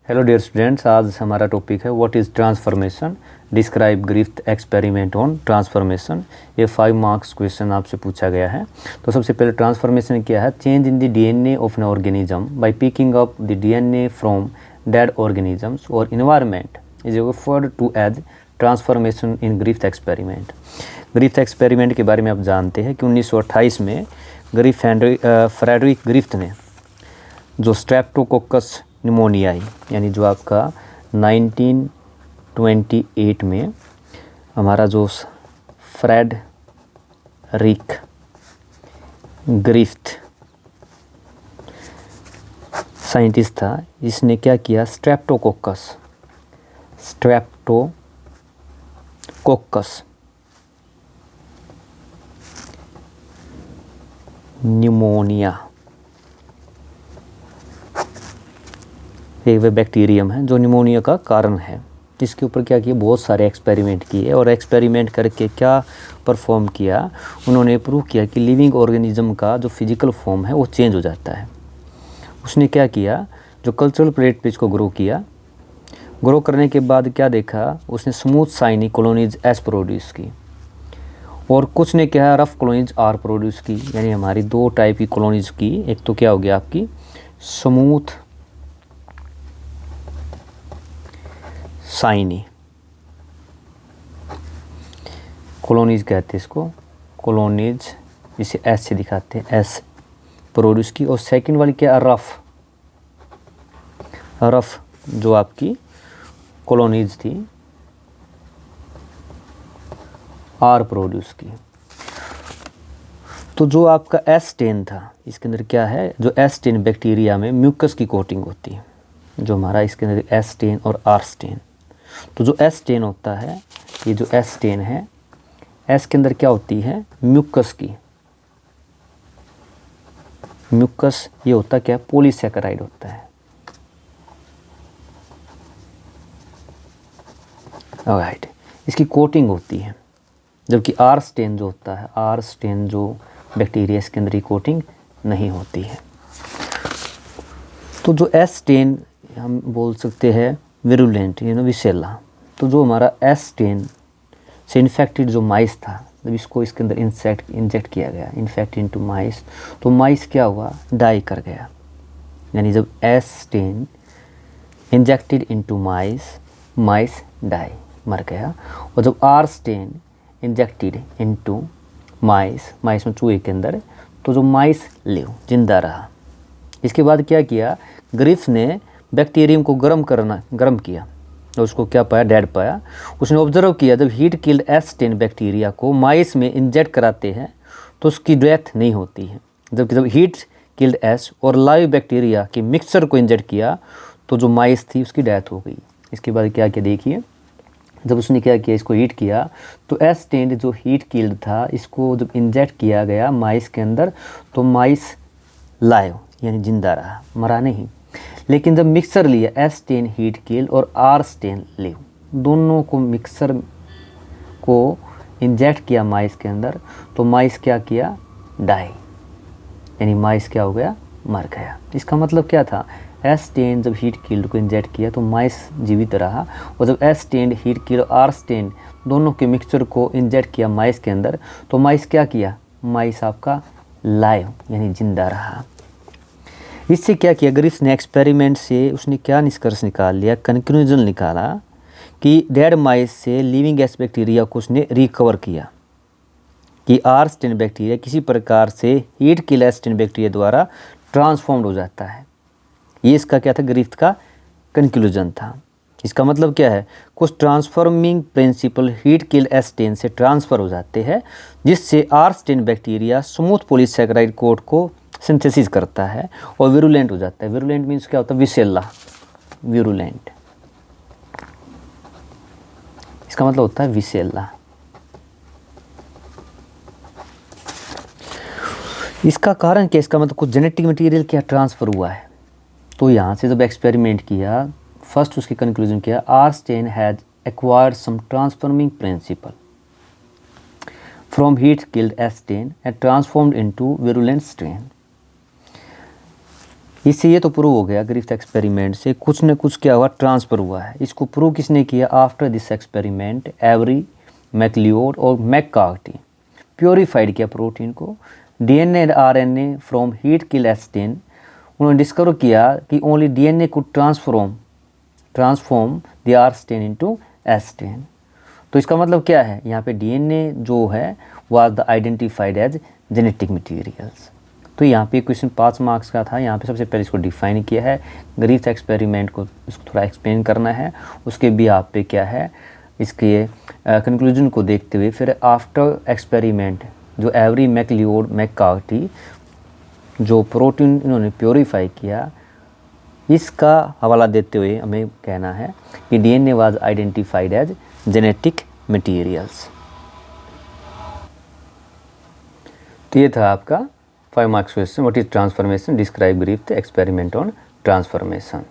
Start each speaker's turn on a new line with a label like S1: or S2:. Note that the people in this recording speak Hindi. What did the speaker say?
S1: हेलो डियर स्टूडेंट्स, आज हमारा टॉपिक है what is transformation. Describe Griffith experiment on transformation. ये 5 मार्क्स क्वेश्चन आपसे पूछा गया है। तो सबसे पहले ट्रांसफॉर्मेशन क्या है? Change in the DNA of an organism by picking up the DNA from dead organisms और environment is referred to as transformation in Griffith experiment. Griffith experiment के बारे में आप जानते हैं कि 1928 में फ्रेडरिक ग्रिफ्थ ने जो स्ट्रेप्टोकोकस निमोनियाई यानी जो आपका 1928 में हमारा जो फ्रेडरिक ग्रिफ्थ साइंटिस्ट था, इसने क्या किया? स्ट्रेप्टोकोकस निमोनिया एक वे बैक्टीरियम है जो निमोनिया का कारण है। इसके ऊपर क्या किया? बहुत सारे एक्सपेरिमेंट किए और एक्सपेरिमेंट करके क्या परफॉर्म किया? उन्होंने प्रूव किया कि लिविंग ऑर्गेनिज्म का जो फिजिकल फॉर्म है वो चेंज हो जाता है। उसने क्या किया? जो कल्चरल प्लेट पे इसको ग्रो किया। ग्रो करने के बाद क्या देखा? उसने smooth shiny colonies S produce की और कुछ ने क्या रफ कॉलोनीज आर प्रोड्यूस की। यानी हमारी दो टाइप की कॉलोनीज की। एक तो क्या हो गया आपकी स्मूथ शाइनी कॉलोनीज कहते हैं इसको, कॉलोनीज जिसे एस से दिखाते हैं, एस प्रोड्यूस की। और सेकंड वाली क्या? रफ जो आपकी कॉलोनीज थी आर प्रोड्यूस की। तो जो आपका एस10 था, इसके अंदर क्या है? जो एस10 बैक्टीरिया में म्यूकस की कोटिंग होती है, जो हमारा इसके अंदर एस10 और आर10। तो जो एस10 होता है, ये जो एस10 है, एस के अंदर क्या होती है? म्यूकस की। म्यूकस ये होता क्या? पॉलीसैकेराइड होता है। राइट, इसकी कोटिंग होती है। जबकि आर10 जो होता है, आर10 जो बैक्टीरिया, इसके अंदर ये कोटिंग नहीं होती है। तो जो एस10 हम बोल सकते हैं विरुलेंट विसेला। तो जो हमारा एस10 से इन्फेक्टेड जो माइस था, जब इसको इसके अंदर इंजेक्ट किया गया, इन्फेक्ट इनटू माइस, तो माइस क्या हुआ? डाई कर गया। यानी जब एस10 इंजेक्टेड इनटू माइस, माइस डाई मर गया। और जब आर10 इंजेक्टेड इनटू माइस, माइस में चूहे के अंदर, तो जो माइस लिव जिंदा रहा। इसके बाद क्या किया? ग्रिफ्थ ने बैक्टीरियम को गर्म किया और उसको क्या पाया? डेड पाया। उसने ऑब्जर्व किया जब हीट किल्ड एस10 बैक्टीरिया को माइस में इंजेक्ट कराते हैं तो उसकी डेथ नहीं होती है। जबकि जब हीट किल्ड एस और लाइव बैक्टीरिया के मिक्सचर को इंजेक्ट किया तो जो माइस थी उसकी डेथ हो गई। इसके बाद क्या किया देखिए, जब उसने क्या किया? इसको हीट किया तो एस10 जो हीट किल्ड था, इसको जब इंजेक्ट किया गया माइस के अंदर तो माइस लाइव यानी जिंदा रहा, मरा नहीं। लेकिन जब मिक्सर लिया एस10 हीट किल और आर10 लिव, दोनों को मिक्सर को इंजेक्ट किया माइस के अंदर, तो माइस क्या किया? डाई, यानी माइस क्या हो गया? मर गया। इसका मतलब क्या था? एस10 जब हीट किल्ड को इंजेक्ट किया तो माइस जीवित रहा, और जब एस10 हीट किल और आर10 दोनों के मिक्सचर को इंजेक्ट किया माइस के अंदर, तो माइस क्या किया? माइस आपका लाइव यानी जिंदा रहा। इससे क्या किया ग्रिफ्थ ने? एक्सपेरिमेंट से उसने क्या निष्कर्ष निकाल लिया? कंक्लूजन निकाला कि डेड माइस से लिविंग एस बैक्टीरिया को उसने रिकवर किया कि आर10 बैक्टीरिया किसी प्रकार से हीट किल एस10 बैक्टीरिया द्वारा ट्रांसफॉर्म्ड हो जाता है। ये इसका क्या था? ग्रिफ्थ का कंक्लूजन था। इसका मतलब क्या है? कुछ ट्रांसफॉर्मिंग प्रिंसिपल हीट किल एस10 से ट्रांसफ़र हो जाते हैं, जिससे आर10 बैक्टीरिया स्मूथ पॉलीसैकेराइड कोट को सिंथेसिस करता है और विरुलेंट हो जाता है। विरुलेंट मीन्स क्या होता है? विसेला, विरुलेंट, इसका मतलब होता है विसेला। इसका कारण क्या? इसका मतलब कुछ जेनेटिक मटेरियल क्या ट्रांसफ़र हुआ है। तो यहाँ से जब एक्सपेरिमेंट किया, फर्स्ट उसकी कंक्लूजन किया आर10 has acquired some transforming principle from heat killed एस10 and transformed into virulent strain. इससे ये तो प्रूव हो गया ग्रिफ्थ एक्सपेरिमेंट से कुछ न कुछ क्या हुआ, ट्रांसफ़र हुआ है। इसको प्रूव किसने किया? After this experiment Avery MacLeod और मैककार्टी प्योरीफाइड किया प्रोटीन को, DNA RNA from heat kill S strain. उन्होंने डिस्कवर किया कि only DNA could transform the R strain into S strain. तो इसका मतलब क्या है, यहाँ पे डीएनए जो है was the identified as genetic materials. तो यहाँ पे क्वेश्चन 5 मार्क्स का था। यहाँ पे सबसे पहले इसको डिफाइन किया है, ग्रिफ्थ एक्सपेरिमेंट को इसको थोड़ा एक्सप्लेन करना है, उसके भी आप पे क्या है इसके कंक्लूजन को देखते हुए फिर आफ्टर एक्सपेरिमेंट जो एवरी मैक्लियोड मैककार्टी जो प्रोटीन इन्होंने प्योरीफाई किया, इसका हवाला देते हुए हमें कहना है कि DNA was identified as genetic materials. तो ये था आपका 5 marks question, what is transformation, describe Griffith experiment on transformation.